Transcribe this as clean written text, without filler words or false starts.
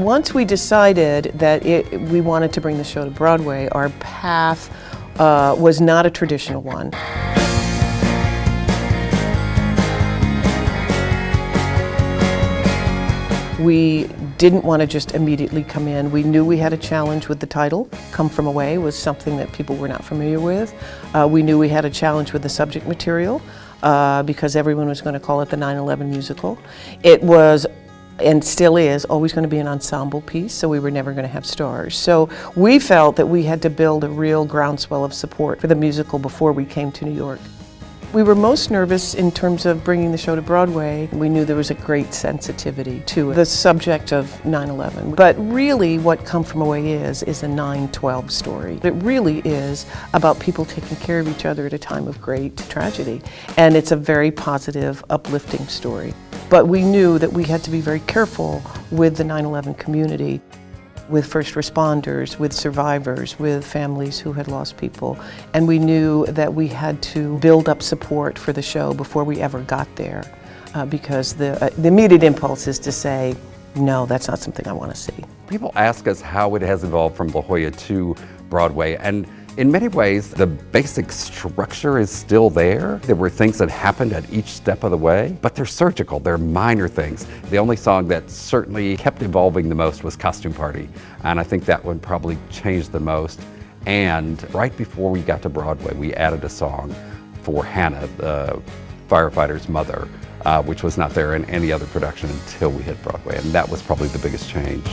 Once we decided that we wanted to bring the show to Broadway, our path was not a traditional one. We didn't want to just immediately come in. We knew we had a challenge with the title. Come From Away was something that people were not familiar with. We knew we had a challenge with the subject material because everyone was going to call it the 9/11 musical. It was, and still is, always going to be an ensemble piece, so we were never going to have stars. So we felt that we had to build a real groundswell of support for the musical before we came to New York. We were most nervous in terms of bringing the show to Broadway. We knew there was a great sensitivity to the subject of 9/11. But really what Come From Away is a 9/12 story. It really is about people taking care of each other at a time of great tragedy. And it's a very positive, uplifting story. But we knew that we had to be very careful with the 9/11 community, with first responders, with survivors, with families who had lost people. And we knew that we had to build up support for the show before we ever got there, because the immediate impulse is to say, no, that's not something I want to see. People ask us how it has evolved from La Jolla to Broadway, and in many ways, the basic structure is still there. There were things that happened at each step of the way, but they're surgical, they're minor things. The only song that certainly kept evolving the most was Costume Party, and I think that one probably changed the most. And right before we got to Broadway, we added a song for Hannah, the firefighter's mother, which was not there in any other production until we hit Broadway, and that was probably the biggest change.